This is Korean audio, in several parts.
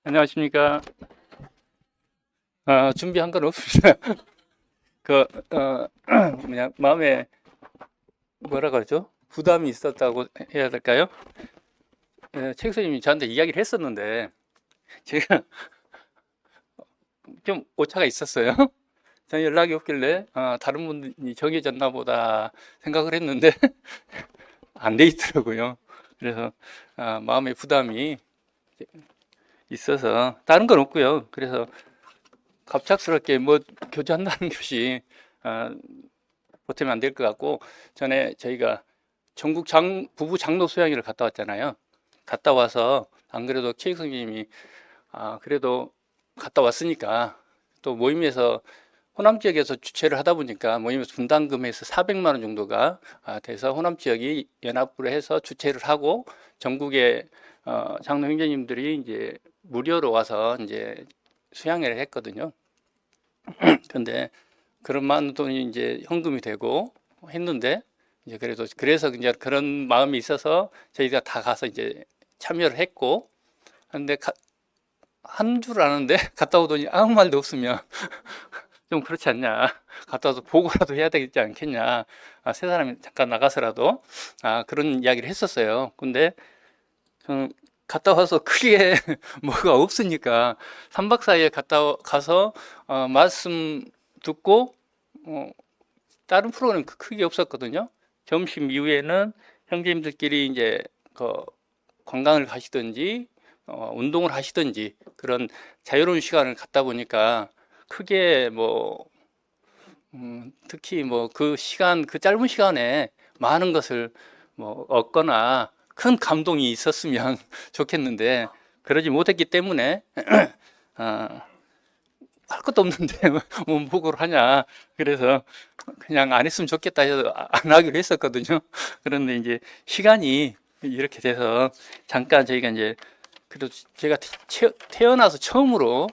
안녕하십니까. 준비한 건 없습니다. 그, 마음에 뭐라 그러죠? 부담이 있었다고 해야 될까요? 책 선생님이 저한테 이야기를 했었는데, 제가 좀 오차가 있었어요. 저는 연락이 없길래, 다른 분이 정해졌나 보다 생각을 했는데, 안 돼 있더라고요. 그래서, 마음의 부담이 있어서, 다른 건 없고요. 그래서, 갑작스럽게 뭐 교제한다는 것이 보태면 안 될 것 같고, 전에 저희가 전국 부부 장로 수양회를 갔다 왔잖아요. 갔다 와서 안 그래도 최익 선생님이 그래도 갔다 왔으니까 또 모임에서 호남 지역에서 주최를 하다 보니까 모임에서 분담금에서 400만 원 정도가 돼서 호남 지역이 연합으로 해서 주최를 하고 전국의 장로 형제님들이 이제 무료로 와서 이제 수양회를 했거든요. 근데 그런 많은 돈이 이제 현금이 되고 했는데 이제 그래서 이제 그런 마음이 있어서 저희가 다 가서 이제 참여를 했고, 근데 한 줄 아는데 갔다 오더니 아무 말도 없으면 좀 그렇지 않냐. 갔다 와서 보고라도 해야 되지 않겠냐. 세 사람이 잠깐 나가서라도 그런 이야기를 했었어요. 근데 저는 갔다 와서 크게 뭐가 없으니까 3박 4일 가서 말씀 듣고 다른 프로그램 크게 없었거든요. 점심 이후에는 형제님들끼리 이제 그 관광을 가시든지 운동을 하시든지 그런 자유로운 시간을 갖다 보니까 크게 뭐 특히 뭐 그 시간 그 짧은 시간에 많은 것을 뭐 얻거나 큰 감동이 있었으면 좋겠는데 그러지 못했기 때문에 할 것도 없는데 뭐 보고를 하냐. 그래서 그냥 안 했으면 좋겠다 해서 안 하기로 했었거든요. 그런데 이제 시간이 이렇게 돼서 잠깐 저희가 이제 그래도 제가 태어나서 처음으로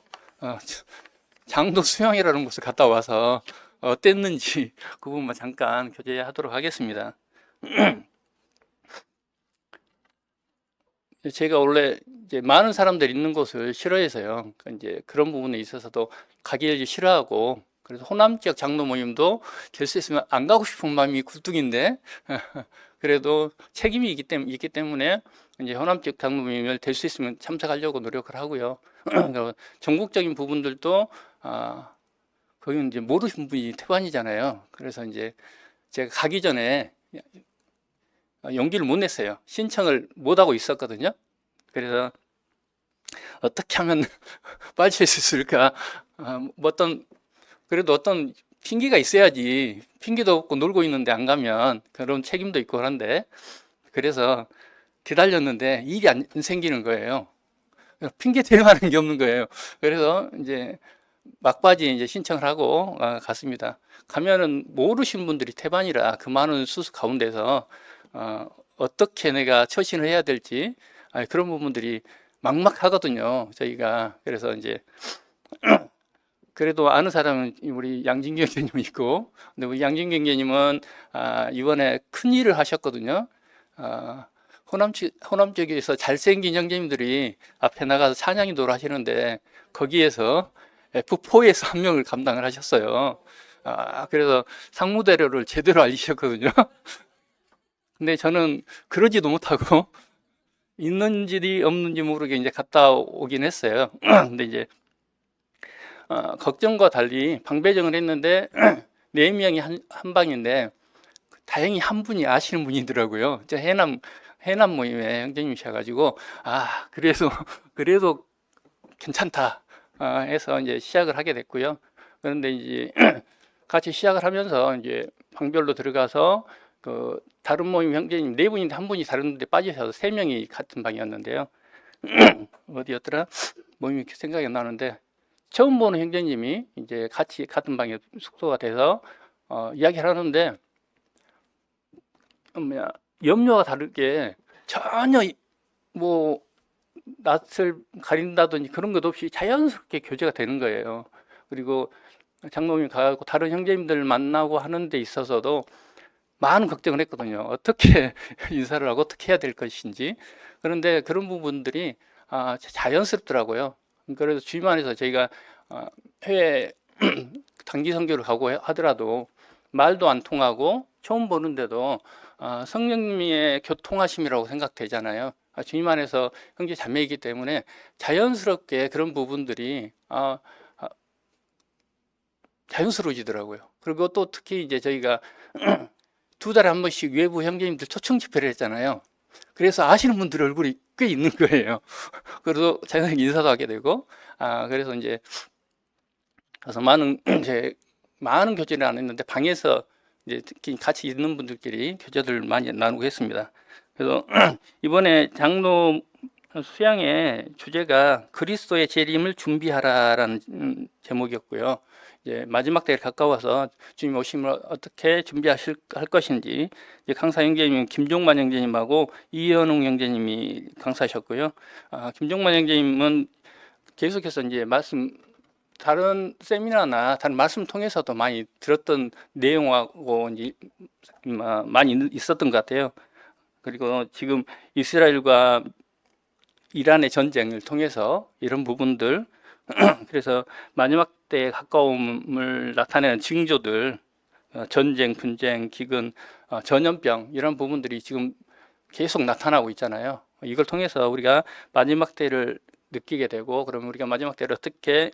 장도 수영이라는 곳을 갔다 와서 어땠는지 그 부분만 잠깐 교제하도록 하겠습니다. 제가 원래 이제 많은 사람들이 있는 곳을 싫어해서요. 이제 그런 부분에 있어서도 가기를 싫어하고, 그래서 호남 지역 장로 모임도 될 수 있으면 안 가고 싶은 마음이 굴뚝인데, 그래도 책임이 있기 때문에 이제 호남 지역 장로 모임을 될 수 있으면 참석하려고 노력을 하고요. 전국적인 부분들도 거기는 이제 모르신 분이 태반이잖아요. 그래서 이제 제가 가기 전에 용기를 못 냈어요. 신청을 못 하고 있었거든요. 그래서 어떻게 하면 빠질 수 있을까? 그래도 어떤 핑계가 있어야지. 핑계도 없고 놀고 있는데 안 가면 그런 책임도 있고 그런데 그래서 기다렸는데 일이 안 생기는 거예요. 핑계 댈 만한 게 없는 거예요. 그래서 이제 막바지 이제 신청을 하고 갔습니다. 가면은 모르신 분들이 태반이라 그 많은 수수 가운데서 어떻게 내가 처신을 해야 될지 그런 부분들이 막막하거든요. 저희가 그래서 이제 그래도 아는 사람은 우리 양진경 교님 있고, 근데 우리 양진경 교님은 이번에 큰 일을 하셨거든요. 호남 지역에서 잘생긴 형제님들이 앞에 나가서 찬양 인도를 하시는데 거기에서 F4에서 한 명을 감당을 하셨어요. 그래서 상무대료를 제대로 알리셨거든요. 근데 저는 그러지도 못하고 있는지 없는지 모르게 이제 갔다 오긴 했어요. 근데 이제 걱정과 달리 방배정을 했는데 4명이 한 방인데 다행히 한 분이 아시는 분이더라고요. 저 해남 모임의 형제님이셔가지고 그래도 괜찮다 해서 이제 시작을 하게 됐고요. 그런데 이제 같이 시작을 하면서 이제 방별로 들어가서 그 다른 모임 형제님 4분인데 한 분이 다른 데 빠지셔서 3명이 같은 방이었는데요. 어디였더라? 모임이 생각이 안 나는데 처음 보는 형제님이 이제 같이 같은 방에 숙소가 돼서 이야기를 하는데 염려가 다르게 전혀 뭐 낯을 가린다든지 그런 것 없이 자연스럽게 교제가 되는 거예요. 그리고 장로님 가고 다른 형제님들 만나고 하는 데 있어서도 많은 걱정을 했거든요. 어떻게 인사를 하고 어떻게 해야 될 것인지. 그런데 그런 부분들이 자연스럽더라고요. 그래서 주임안에서 저희가 해외 단기 선교를 가고 하더라도 말도 안 통하고 처음 보는데도 성령님의 교통하심이라고 생각되잖아요. 주님 안에서 형제 자매이기 때문에 자연스럽게 그런 부분들이 자연스러워지더라고요. 그리고 또 특히 이제 저희가 2달에 한 번씩 외부 형제님들 초청 집회를 했잖아요. 그래서 아시는 분들 얼굴이 꽤 있는 거예요. 그래서 자연스럽게 인사도 하게 되고, 그래서 이제 그래서 많은 교제를 안 했는데 방에서 이제 특히 같이 있는 분들끼리 교제들 많이 나누고 했습니다. 그래서 이번에 장로 수양의 주제가 그리스도의 재림을 준비하라라는 제목이었고요. 이제 마지막 때에 가까워서 주님 오심을 어떻게 준비하실 것인지 강사 형제님 김종만 형제님하고 이현웅 형제님이 강사하셨고요. 김종만 형제님은 계속해서 이제 다른 세미나나 다른 말씀 통해서도 많이 들었던 내용하고 이제 많이 있었던 것 같아요. 그리고 지금 이스라엘과 이란의 전쟁을 통해서 이런 부분들 그래서 마지막 때에 가까움을 나타내는 징조들, 전쟁, 분쟁, 기근, 전염병 이런 부분들이 지금 계속 나타나고 있잖아요. 이걸 통해서 우리가 마지막 때를 느끼게 되고, 그러면 우리가 마지막 때를 어떻게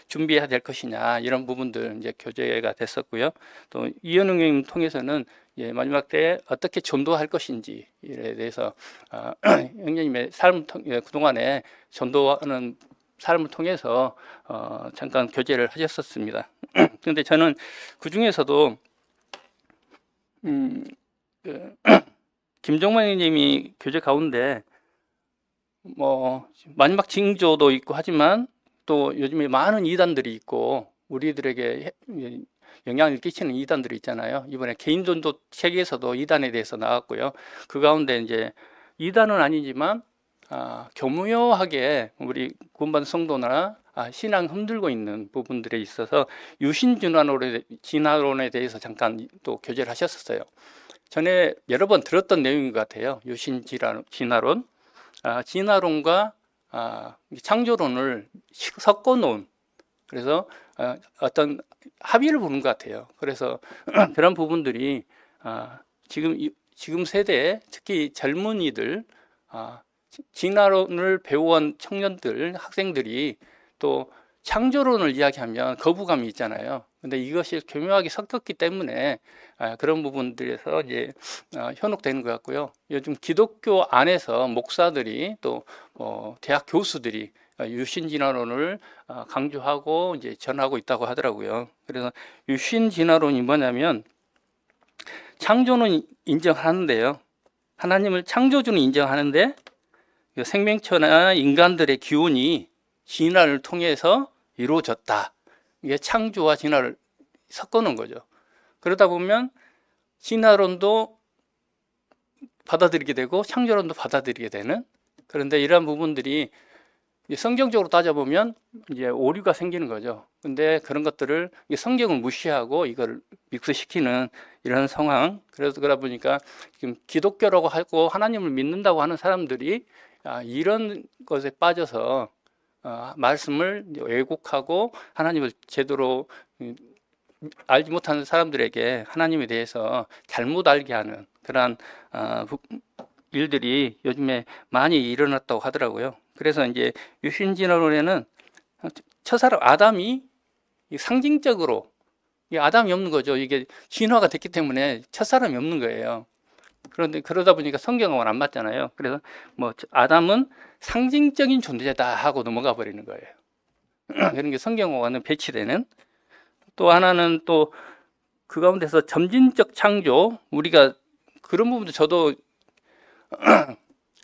준비해야 될 것이냐 이런 부분들 이제 교제가 됐었고요. 또 이현웅님 통해서는 마지막 때에 어떻게 전도할 것인지에 대해서 형제님의 삶 그동안에 전도하는 삶을 통해서 잠깐 교제를 하셨었습니다. 그런데 저는 그 중에서도 김종만 형님이 교제 가운데 마지막 징조도 있고 하지만 또 요즘에 많은 이단들이 있고 우리들에게 영향을 끼치는 이단들이 있잖아요. 이번에 개인 전도 책에서도 이단에 대해서 나왔고요. 그 가운데 이제 이단은 아니지만 교묘하게 우리 구원받은 성도나 신앙 흔들고 있는 부분들에 있어서 유신 진화론에 대해서 잠깐 또 교제를 하셨었어요. 전에 여러 번 들었던 내용인 것 같아요. 유신 진화론. 진화론과 창조론을 섞어 놓은, 그래서 어떤 합의를 보는 것 같아요. 그래서 그런 부분들이 지금 세대, 특히 젊은이들, 진화론을 배워온 청년들, 학생들이 또 창조론을 이야기하면 거부감이 있잖아요. 근데 이것이 교묘하게 섞였기 때문에 그런 부분들에서 이제 현혹되는 것 같고요. 요즘 기독교 안에서 목사들이 또 대학 교수들이 유신진화론을 강조하고 이제 전하고 있다고 하더라고요. 그래서 유신진화론이 뭐냐면 창조는 인정하는데요. 하나님을 창조주는 인정하는데 생명체나 인간들의 기원이 진화를 통해서 이루어졌다. 이게 창조와 진화를 섞어놓은 거죠. 그러다 보면 진화론도 받아들이게 되고 창조론도 받아들이게 되는, 그런데 이러한 부분들이 성경적으로 따져보면 이제 오류가 생기는 거죠. 근데 그런 것들을 성경을 무시하고 이걸 믹스시키는 이런 상황. 그래서 그러다 보니까 지금 기독교라고 하고 하나님을 믿는다고 하는 사람들이 이런 것에 빠져서 말씀을 왜곡하고 하나님을 제대로 알지 못하는 사람들에게 하나님에 대해서 잘못 알게 하는 그러한 일들이 요즘에 많이 일어났다고 하더라고요. 그래서 이제 유신진화론에는 첫사람 아담이 상징적으로 아담이 없는 거죠. 이게 진화가 됐기 때문에 첫사람이 없는 거예요. 그런데 그러다 보니까 성경하고는 안 맞잖아요. 그래서 아담은 상징적인 존재다 하고 넘어가 버리는 거예요. 그런 게 성경하고는 배치되는. 또 하나는 또 그 가운데서 점진적 창조, 우리가 그런 부분도 저도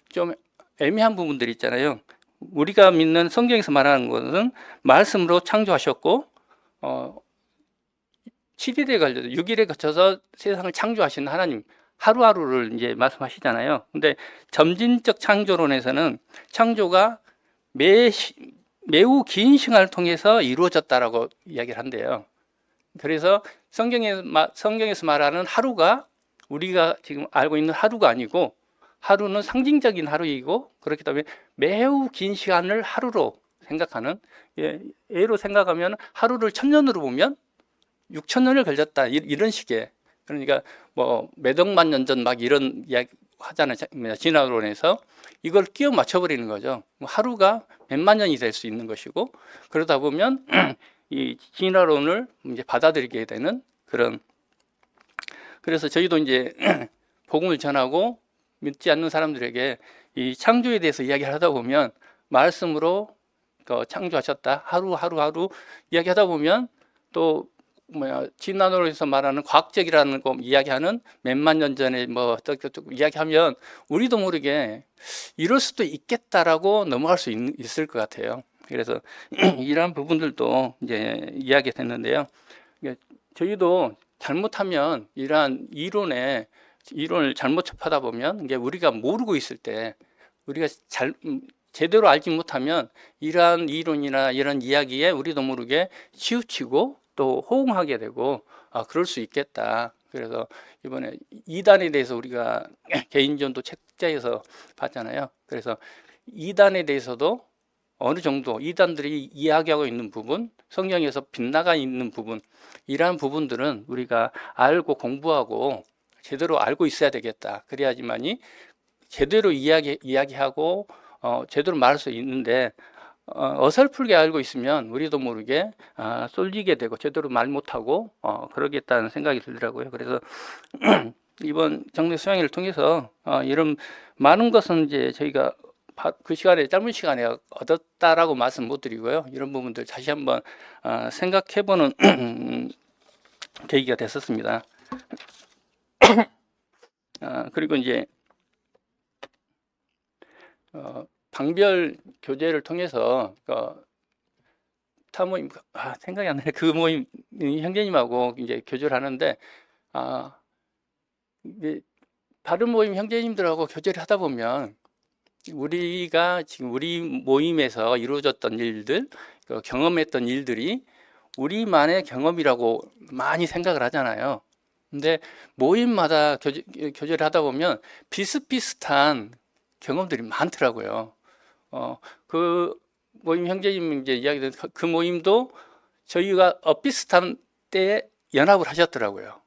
좀 애매한 부분들이 있잖아요. 우리가 믿는 성경에서 말하는 것은 말씀으로 창조하셨고 7일에 걸려서 6일에 거쳐서 세상을 창조하신 하나님, 하루하루를 이제 말씀하시잖아요. 근데 점진적 창조론에서는 창조가 매우 긴 시간을 통해서 이루어졌다라고 이야기를 한대요. 그래서 성경에서 말하는 하루가 우리가 지금 알고 있는 하루가 아니고, 하루는 상징적인 하루이고, 그렇기 때문에 매우 긴 시간을 하루로 생각하는, A로 생각하면 하루를 1000년으로 보면 6000년을 걸렸다, 이런 식의. 그러니까 뭐 몇 억만 년 전 막 이런 이야기 하잖아요. 진화론에서 이걸 끼워 맞춰버리는 거죠. 뭐 하루가 몇만 년이 될 수 있는 것이고, 그러다 보면 이 진화론을 이제 받아들이게 되는 그런. 그래서 저희도 이제 복음을 전하고 믿지 않는 사람들에게 이 창조에 대해서 이야기를 하다 보면, 말씀으로 창조하셨다, 하루 이야기하다 보면, 또 진화론에서 말하는 과학적이라는 거 이야기하는 몇만 년 전에 뭐 어떻게 이야기하면 우리도 모르게 이럴 수도 있겠다라고 넘어갈 수 있을 것 같아요. 그래서 이러한 부분들도 이제 이야기됐는데요. 저희도 잘못하면 이러한 이론을 잘못 접하다 보면, 이게 우리가 모르고 있을 때, 우리가 제대로 알지 못하면 이러한 이론이나 이런 이야기에 우리도 모르게 치우치고 또 호응하게 되고, 그럴 수 있겠다. 그래서 이번에 이단에 대해서 우리가 개인전도 책자에서 봤잖아요. 그래서 이단에 대해서도 어느 정도 이단들이 이야기하고 있는 부분, 성경에서 빗나가 있는 부분, 이러한 부분들은 우리가 알고 공부하고 제대로 알고 있어야 되겠다. 그래야지만이 제대로 이야기하고 제대로 말할 수 있는데, 어설프게 알고 있으면 우리도 모르게 쏠리게 되고 제대로 말 못하고 그러겠다는 생각이 들더라고요. 그래서 이번 정례 수양회를 통해서 이런 많은 것은 이제 저희가 그 시간에, 짧은 시간에 얻었다라고 말씀 못 드리고요. 이런 부분들 다시 한번 생각해보는 계기가 됐었습니다. 그리고 이제 방별 교제를 통해서 타모임, 생각이 안 나네. 그 모임 형제님하고 이제 교제를 하는데, 이제 다른 모임 형제님들하고 교제를 하다 보면 우리가 지금 우리 모임에서 이루어졌던 일들, 경험했던 일들이 우리만의 경험이라고 많이 생각을 하잖아요. 근데 모임마다 교제를 하다 보면 비슷비슷한 경험들이 많더라고요. 그 모임 형제님 이제 이야기된 그 모임도 저희가 비슷한 때에 연합을 하셨더라고요.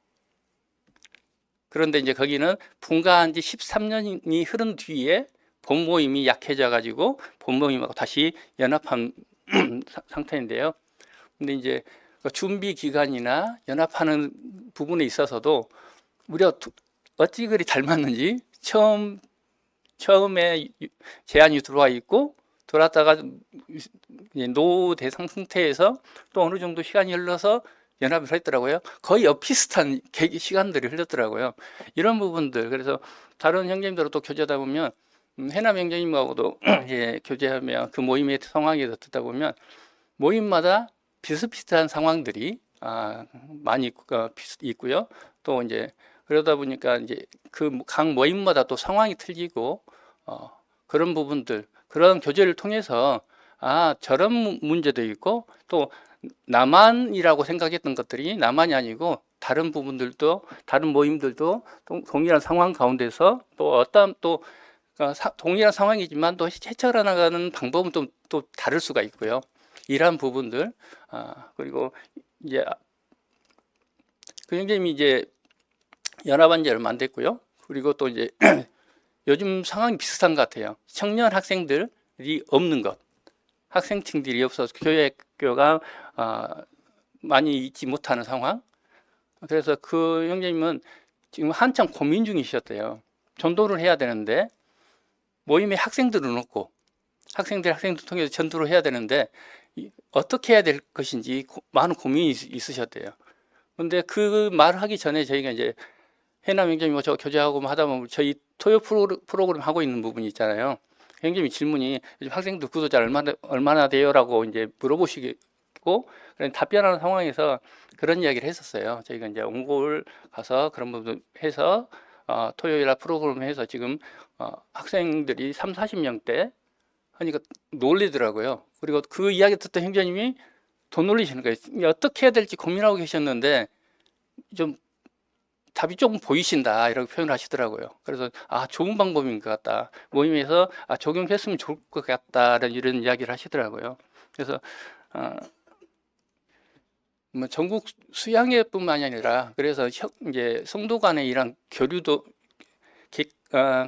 그런데 이제 거기는 분가한 지 13년이 흐른 뒤에 본 모임이 약해져 가지고 본 모임하고 다시 연합한 상태인데요. 근데 이제 준비 기간이나 연합하는 부분에 있어서도 우리가 어찌 그리 닮았는지, 처음에 제안이 들어와 있고 돌았다가 노대상 상태에서 또 어느 정도 시간이 흘러서 연합을 했더라고요. 거의 비슷한 시간들이 흘렀더라고요. 이런 부분들, 그래서 다른 형제님들하고 또 교제하다 보면, 해남 형제님하고도 이제 교제하며 그 모임의 상황에 듣다 보면 모임마다 비슷비슷한 상황들이 많이 있고요. 또 이제 그러다 보니까 이제 그 각 모임마다 또 상황이 틀리고 그런 부분들, 그런 교제를 통해서 저런 문제도 있고, 또 나만이라고 생각했던 것들이 나만이 아니고 다른 부분들도, 다른 모임들도 동일한 상황 가운데서 또 어떤 동일한 상황이지만 또 헤쳐나 가는 방법은 또 다를 수가 있고요. 이러한 부분들, 그리고 이제 그 형제님이 이제 연합한 지 얼마 안 됐고요. 그리고 또 이제 요즘 상황이 비슷한 것 같아요. 청년 학생들이 없는 것, 학생층들이 없어서 교회 학교가 많이 있지 못하는 상황. 그래서 그 형제님은 지금 한참 고민 중이셨대요. 전도를 해야 되는데 모임에 학생들은 없고, 학생들 통해서 전도를 해야 되는데 어떻게 해야 될 것인지 많은 고민이 있으셨대요. 근데 그 말을 하기 전에 저희가 이제 해남 형제님과 저 교제하고 하다 보면 저희 토요 프로그램 하고 있는 부분이 있잖아요. 형제님 질문이 요즘 학생들 구독자 얼마나 돼요라고 이제 물어보시고, 그런 답변하는 상황에서 그런 이야기를 했었어요. 저희가 이제 옹골 가서 그런 부분 해서 토요일 날 프로그램 해서 지금 학생들이 30-40명대 하니까 놀리더라고요. 그리고 그 이야기 듣던 형제님이 더 놀리시는 거예요. 어떻게 해야 될지 고민하고 계셨는데 좀 답이 조금 보이신다, 이렇게 표현을 하시더라고요. 그래서 좋은 방법인 것 같다, 모임에서 적용했으면 좋을 것 같다는 이런 이야기를 하시더라고요. 그래서 뭐 전국 수양회뿐만이 아니라 그래서 이제 성도 간의 이런 교류도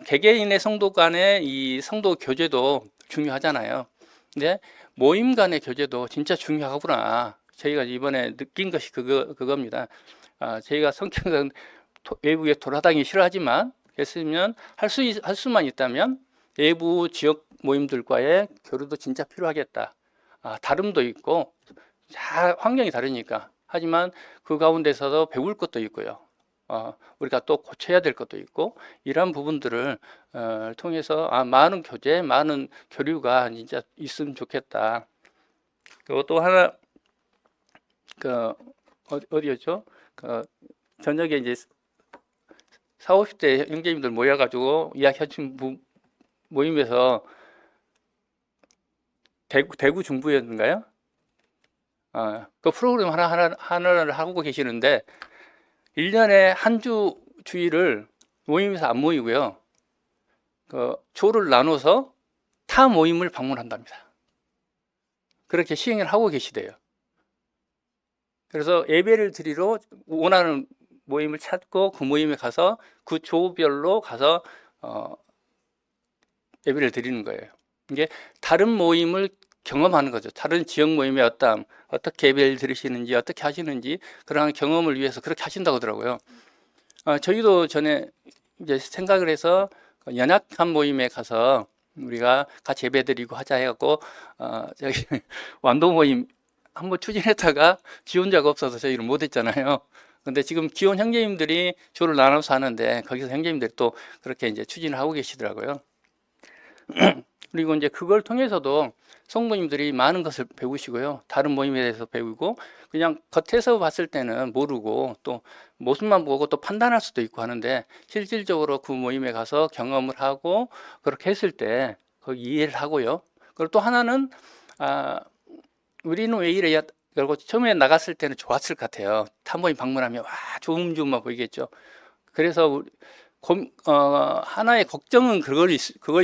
개개인의 성도 간의 이 성도 교제도 중요하잖아요. 근데 모임 간의 교제도 진짜 중요하구나. 저희가 이번에 느낀 것이 그겁니다. 저희가 성격은 외부에 돌아다니기 싫어하지만 했으면 할 수만 있다면 외부 지역 모임들과의 교류도 진짜 필요하겠다. 다름도 있고 환경이 다르니까. 하지만 그 가운데서도 배울 것도 있고요. 우리가 또 고쳐야 될 것도 있고 이런 부분들을 통해서 많은 교제, 많은 교류가 진짜 있으면 좋겠다. 그리고 또 하나 어디였죠? 저녁에 이제 40, 50대 형제님들 모여가지고 이야기하신 모임에서 대구 중부였는가요? 그 프로그램 하나를 하고 계시는데 1년에 한 주 주일을 모임에서 안 모이고요. 조를 나눠서 타 모임을 방문한답니다. 그렇게 시행을 하고 계시대요. 그래서 예배를 드리러 원하는 모임을 찾고 그 모임에 가서 그 조별로 가서 예배를 드리는 거예요. 이게 다른 모임을 경험하는 거죠. 다른 지역 모임에 어떻게 예배를 드리시는지, 어떻게 하시는지 그런 경험을 위해서 그렇게 하신다고 하더라고요. 저희도 전에 이제 생각을 해서 연약한 모임에 가서 우리가 같이 예배 드리고 하자 해갖고 저기 완도 모임 한번 추진했다가 지원자가 없어서 저희를 못했잖아요. 근데 지금 기혼 형제님들이 조를 나눠서 하는데 거기서 형제님들이 또 그렇게 이제 추진을 하고 계시더라고요. 그리고 이제 그걸 통해서도 성도님들이 많은 것을 배우시고요. 다른 모임에 대해서 배우고 그냥 겉에서 봤을 때는 모르고 또 모습만 보고 또 판단할 수도 있고 하는데 실질적으로 그 모임에 가서 경험을 하고 그렇게 했을 때 그 이해를 하고요. 그리고 또 하나는 우리는 왜 이래야 그리고 처음에 나갔을 때는 좋았을 것 같아요. 탐모임 방문하면 와 좋은 점만 보이겠죠. 그래서 하나의 걱정은 그거일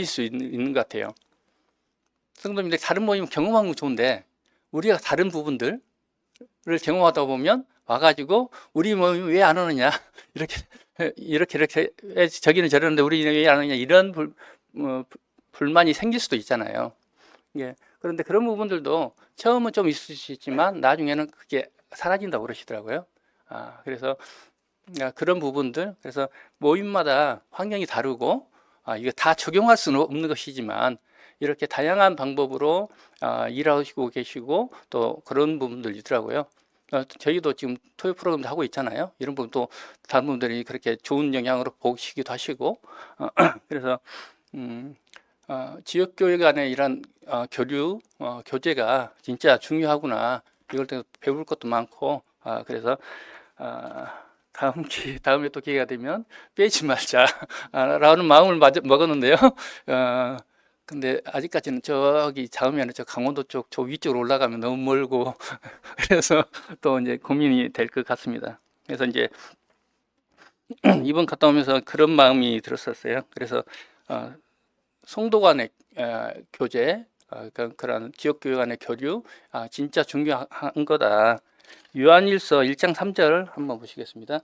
수 있는 것 같아요. 성도님들 다른 모임 경험하는 건 좋은데 우리가 다른 부분들을 경험하다 보면 와가지고 우리 모임 왜 안 오느냐 이렇게 저기는 저러는데 우리는 왜 안 오느냐 이런 불만이 생길 수도 있잖아요. 예. 그런데 그런 부분들도 처음은 좀 있을 수 있지만 나중에는 그게 사라진다고 그러시더라고요. 그래서 그런 부분들, 그래서 모임마다 환경이 다르고 이거 다 적용할 수는 없는 것이지만 이렇게 다양한 방법으로 일하시고 계시고 또 그런 부분들이 있더라고요. 저희도 지금 토요 프로그램도 하고 있잖아요. 이런 부분도 다른 분들이 그렇게 좋은 영향으로 보시기도 하시고 그래서 지역교회 간의 이런 교류, 교제가 진짜 중요하구나. 이걸 통해서 배울 것도 많고 그래서 다음에 또 기회가 되면 빼지 말자 라는 마음을 먹었는데요. 근데 아직까지는 저기 다음에는 저 강원도 쪽 저 위쪽으로 올라가면 너무 멀고 그래서 또 이제 고민이 될 것 같습니다. 그래서 이제 이번 갔다 오면서 그런 마음이 들었었어요. 그래서 성도 간의 교제, 그런 지역교회 간의 교류 진짜 중요한 거다. 요한일서 1장 3절 한번 보시겠습니다.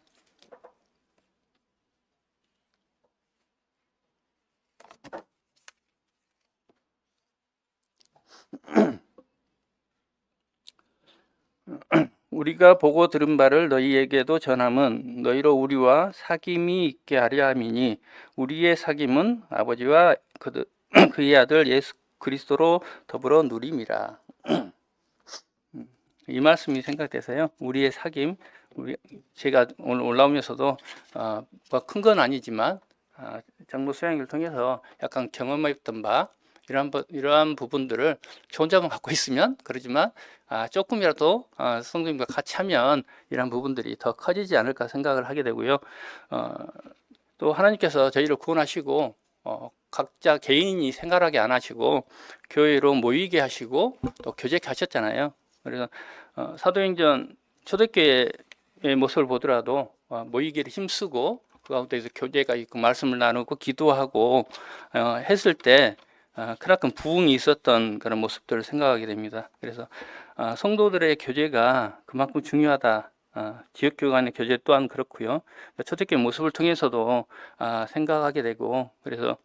우리가 보고 들은 바를 너희에게도 전함은 너희로 우리와 사귐이 있게 하려 함이니 우리의 사귐은 아버지와 그의 아들 예수 그리스도로 더불어 누림이라. 이 말씀이 생각돼서요. 우리의 사귐, 제가 오늘 올라오면서도 뭐 큰 건 아니지만 장로 수양을 통해서 약간 경험했던 바 이러한 부분들을 저 혼자만 갖고 있으면 그러지만 조금이라도 성도님과 같이 하면 이러한 부분들이 더 커지지 않을까 생각을 하게 되고요. 또 하나님께서 저희를 구원하시고 각자 개인이 생활하게 안 하시고 교회로 모이게 하시고 또 교제케 하셨잖아요. 그래서 사도행전 초대교회의 모습을 보더라도 모이기를 힘쓰고 그 가운데서 교제가 있고 말씀을 나누고 기도하고 했을 때 크나큰 부흥이 있었던 그런 모습들을 생각하게 됩니다. 그래서 성도들의 교제가 그만큼 중요하다. 지역교회 간의 교제 또한 그렇고요. 초대교회 모습을 통해서도 생각하게 되고, 그래서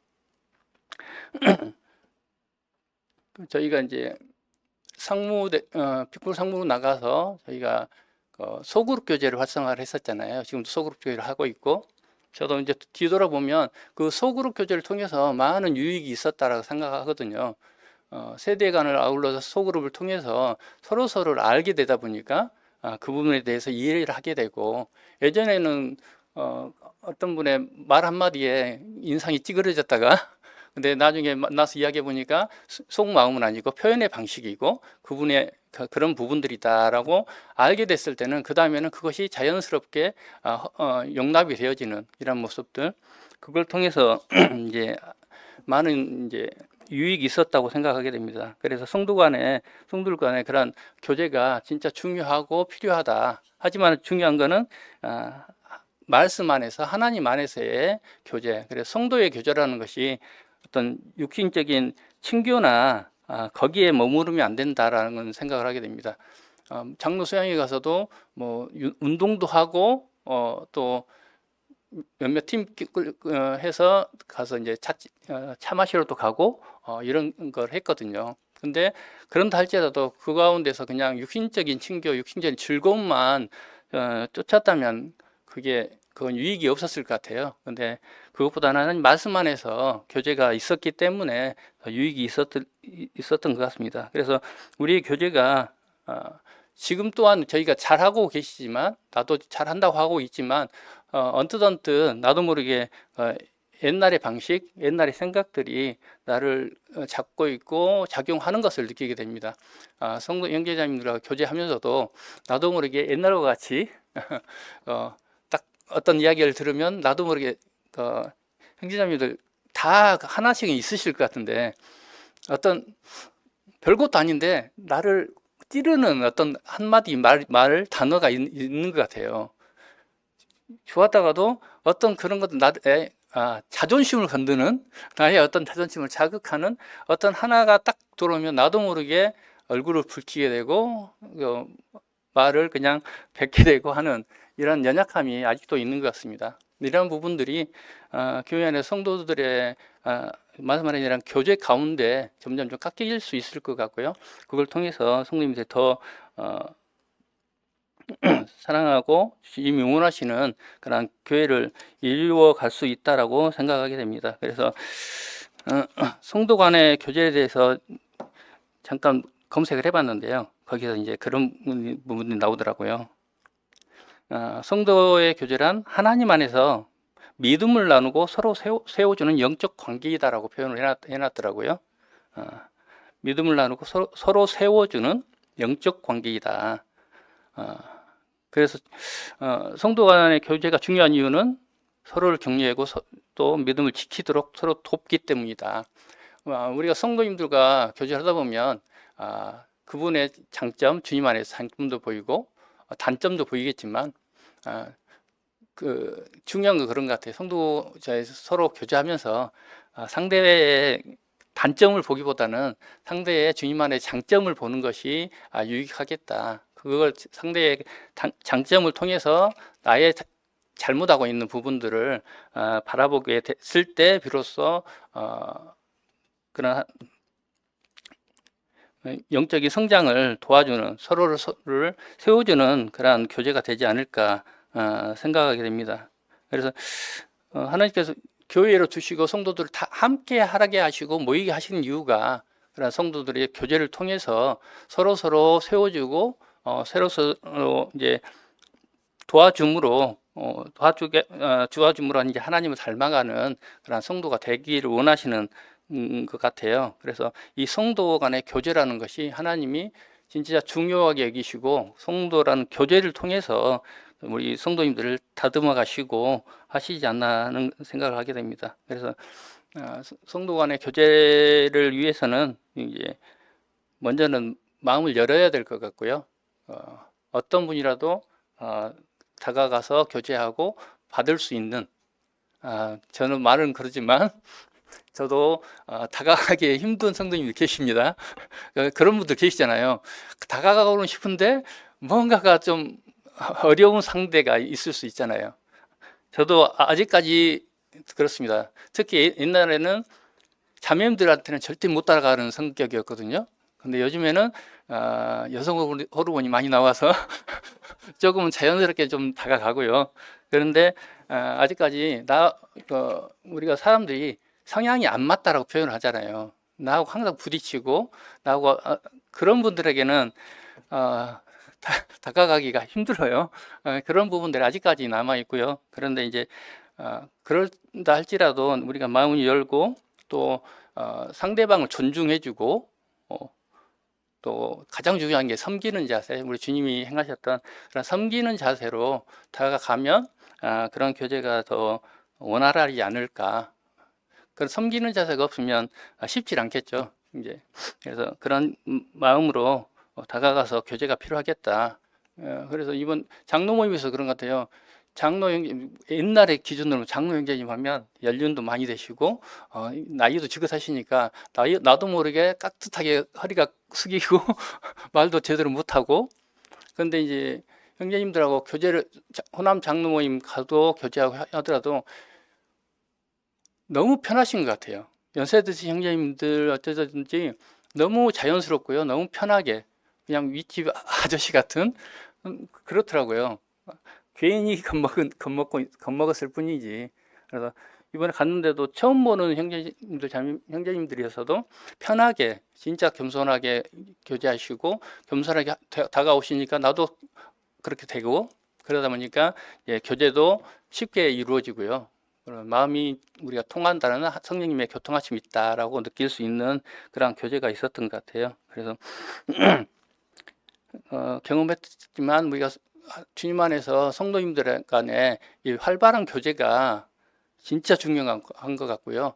저희가 이제 픽불 상무로 나가서 저희가 소그룹 교제를 활성화를 했었잖아요. 지금도 소그룹 교제를 하고 있고, 저도 이제 뒤돌아보면 그 소그룹 교제를 통해서 많은 유익이 있었다라고 생각하거든요. 세대 간을 아울러서 소그룹을 통해서 서로를 알게 되다 보니까 그 부분에 대해서 이해를 하게 되고, 예전에는 어떤 분의 말 한마디에 인상이 찌그러졌다가 근데 나중에 만나서 이야기해 보니까 속마음은 아니고 표현의 방식이고 그분의 그런 부분들이다라고 알게 됐을 때는 그 다음에는 그것이 자연스럽게 용납이 되어지는 이런 모습들, 그걸 통해서 이제 많은 이제 유익이 있었다고 생각하게 됩니다. 그래서 성도들 간의 그런 교제가 진짜 중요하고 필요하다. 하지만 중요한 거는 말씀 안에서, 하나님 안에서의 교제, 그래서 성도의 교제라는 것이 어떤 육신적인 친교나 거기에 머무르면 안 된다라는 생각을 하게 됩니다. 장로 수양회 가서도 뭐 운동도 하고 또 몇몇 팀 해서 가서 이제 차 마시러 또 가고 이런 걸 했거든요. 근데 그런다 할지라도 그 가운데서 그냥 육신적인 친교, 육신적인 즐거움만 쫓았다면 그건 유익이 없었을 것 같아요. 근데 그것보다는 말씀 안에서 교제가 있었기 때문에 유익이 있었던 것 같습니다. 그래서 우리의 교제가 지금 또한 저희가 잘하고 계시지만, 나도 잘한다고 하고 있지만 언뜻 나도 모르게 옛날의 방식, 옛날의 생각들이 나를 잡고 있고 작용하는 것을 느끼게 됩니다. 성도 형제자매들과 교제하면서도 나도 모르게 옛날과 같이 딱 어떤 이야기를 들으면 나도 모르게 형제자매들 다 하나씩은 있으실 것 같은데, 어떤 별것도 아닌데 나를 찌르는 어떤 한마디 말 단어가 있는 것 같아요. 좋았다가도 어떤 그런 것도 자존심을 건드는, 나의 어떤 자존심을 자극하는 어떤 하나가 딱 들어오면 나도 모르게 얼굴을 붉히게 되고 말을 그냥 뱉게 되고 하는 이런 연약함이 아직도 있는 것 같습니다. 이런 부분들이 교회 안의 성도들의 말씀하는 이런 교제 가운데 점점 좀 깎일 수 있을 것 같고요. 그걸 통해서 성도님들이 더 사랑하고 주님이 원하시는 그런 교회를 이루어 갈 수 있다라고 생각하게 됩니다. 그래서 성도 간의 교제에 대해서 잠깐 검색을 해봤는데요. 거기서 이제 그런 부분이 나오더라고요. 성도의 교제란 하나님 안에서 믿음을 나누고 서로 세워주는 영적 관계이다라고 표현을 해놨더라고요. 믿음을 나누고 서로 세워주는 영적 관계이다. 그래서 성도 간의 교제가 중요한 이유는 서로를 격려하고 또 믿음을 지키도록 서로 돕기 때문이다. 우리가 성도님들과 교제하다 보면 그분의 장점, 주님 안에서 장점도 보이고 단점도 보이겠지만 중요한 건 그런 것 같아요. 성도자에서 서로 교제하면서 상대의 단점을 보기보다는 상대의 주님 안의 장점을 보는 것이 유익하겠다. 그걸 상대의 장점을 통해서 나의 잘못하고 있는 부분들을 바라보게 됐을 때 비로소 그런 영적인 성장을 도와주는, 서로를 세워주는 그러한 교제가 되지 않을까 생각하게 됩니다. 그래서 하나님께서 교회로 주시고 성도들을 다 함께 하게 하시고 모이게 하시는 이유가 그런 성도들의 교제를 통해서 서로 세워주고 서로 이제 도와줌으로 이제 하나님을 닮아가는 그런 성도가 되기를 원하시는 것 같아요. 그래서 이 성도 간의 교제라는 것이 하나님이 진짜 중요하게 여기시고 성도라는 교제를 통해서 우리 성도님들을 다듬어 가시고 하시지 않나 하는 생각을 하게 됩니다. 그래서 성도 간의 교제를 위해서는 이제 먼저는 마음을 열어야 될 것 같고요. 어떤 분이라도 다가가서 교제하고 받을 수 있는, 저는 말은 그러지만 저도 다가가기 힘든 성도님들 계십니다. 그런 분들 계시잖아요. 다가가고는 싶은데 뭔가가 좀 어려운 상대가 있을 수 있잖아요. 저도 아직까지 그렇습니다. 특히 옛날에는 자매님들한테는 절대 못 따라가는 성격이었거든요. 근데 요즘에는 여성 호르몬이 많이 나와서 조금은 자연스럽게 좀 다가가고요. 그런데 아직까지 우리가 사람들이 성향이 안 맞다라고 표현을 하잖아요. 나하고 항상 부딪히고 나하고 그런 분들에게는 다가가기가 힘들어요. 그런 부분들이 아직까지 남아 있고요. 그런데 이제 그런다 할지라도 우리가 마음을 열고 또 상대방을 존중해주고 또 가장 중요한 게 섬기는 자세, 우리 주님이 행하셨던 그런 섬기는 자세로 다가가면 그런 교제가 더 원활하지 않을까. 그런 섬기는 자세가 없으면 쉽지 않겠죠. 이제 그래서 그런 마음으로 다가가서 교제가 필요하겠다. 그래서 이번 장로 모임에서 그런 것 같아요. 장로 형제, 옛날의 기준으로 장로 형제님 하면 연륜도 많이 되시고 나이도 지긋하시니까 나도 모르게 깍듯하게 허리가 숙이고 말도 제대로 못하고. 그런데 이제 형제님들하고 교제를 호남 장로 모임 가도 교제하고 하더라도 너무 편하신 것 같아요. 연세 드신 형제님들 어쩌든지 너무 자연스럽고요. 너무 편하게 그냥 윗집 아저씨 같은 그렇더라고요. 괜히 겁먹었을 뿐이지. 그래서 이번에 갔는데도 처음 보는 형제님들이어서도 편하게 진짜 겸손하게 교제하시고 겸손하게 다가오시니까 나도 그렇게 되고 그러다 보니까 교제도 쉽게 이루어지고요. 마음이 우리가 통한다는 성령님의 교통하심이 있다라고 느낄 수 있는 그런 교제가 있었던 것 같아요. 그래서 경험했지만 우리가 주님 안에서 성도님들 간에 이 활발한 교제가 진짜 중요한 것 같고요.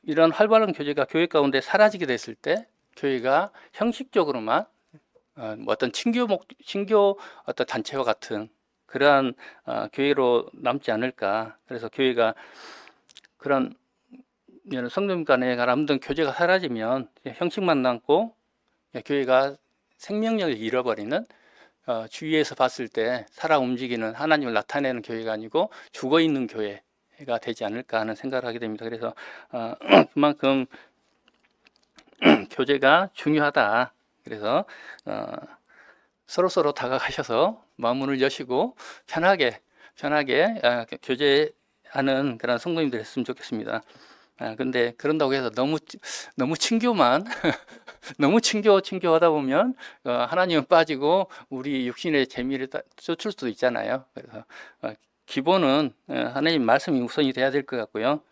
이런 활발한 교제가 교회 가운데 사라지게 됐을 때 교회가 형식적으로만 어떤 친교 어떤 단체와 같은 그러한 교회로 남지 않을까. 그래서 교회가 그런 성도님 간에 남던 교제가 사라지면 형식만 남고 교회가 생명력을 잃어버리는 주위에서 봤을 때 살아 움직이는 하나님을 나타내는 교회가 아니고 죽어 있는 교회가 되지 않을까 하는 생각을 하게 됩니다. 그래서 그만큼 교제가 중요하다. 그래서 서로 다가가셔서 마음문을 여시고 편하게 교제하는 그런 성도님들 했으면 좋겠습니다. 근데 그런다고 해서 너무 친교만 너무 친교하다 보면 하나님은 빠지고 우리 육신의 재미를 쫓을 수도 있잖아요. 그래서 기본은 하나님 말씀이 우선이 돼야 될 것 같고요.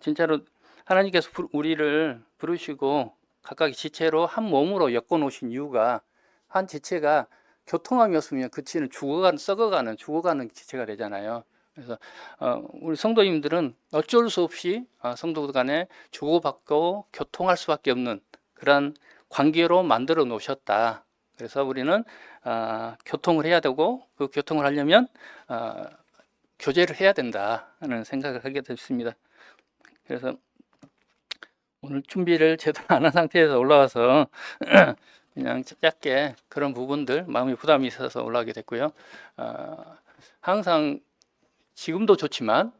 진짜로 하나님께서 우리를 부르시고 각각의 지체로 한 몸으로 엮어 놓으신 이유가 한 지체가 교통함이 없으면 그 지체는 죽어가는 지체가 되잖아요. 그래서 우리 성도님들은 어쩔 수 없이 성도 간에 주고받고 교통할 수밖에 없는 그런 관계로 만들어 놓으셨다. 그래서 우리는 교통을 해야 되고 그 교통을 하려면 교제를 해야 된다는 생각을 하게 됐습니다. 그래서 오늘 준비를 제대로 안 한 상태에서 올라와서 그냥 짧게 그런 부분들 마음의 부담이 있어서 올라가게 됐고요. 항상 지금도 좋지만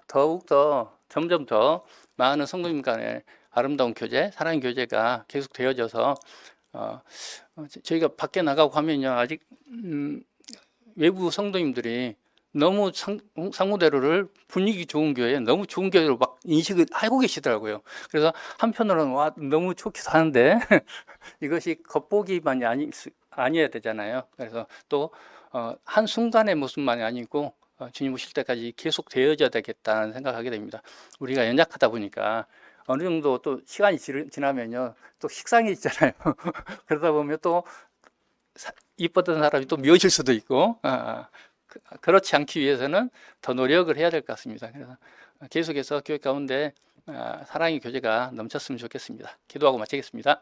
더욱더 점점 더 많은 성도님 간의 아름다운 교제, 사랑의 교제가 계속 되어져서 저희가 밖에 나가고 하면요 아직 외부 성도님들이 너무 상무대로를 분위기 좋은 교회, 너무 좋은 교회로 막 인식을 하고 계시더라고요. 그래서 한편으로는 와 너무 좋기도 하는데 이것이 겉보기만이 아니어야 되잖아요. 그래서 또 한순간의 모습만이 아니고 주님 오실 때까지 계속 되어져야 되겠다는 생각하게 됩니다. 우리가 연약하다 보니까 어느 정도 또 시간이 지나면요 또 식상해지잖아요. 그러다 보면 또 이뻤던 사람이 또 미워질 수도 있고 그렇지 않기 위해서는 더 노력을 해야 될 것 같습니다. 그래서 계속해서 교회 가운데 사랑의 교제가 넘쳤으면 좋겠습니다. 기도하고 마치겠습니다.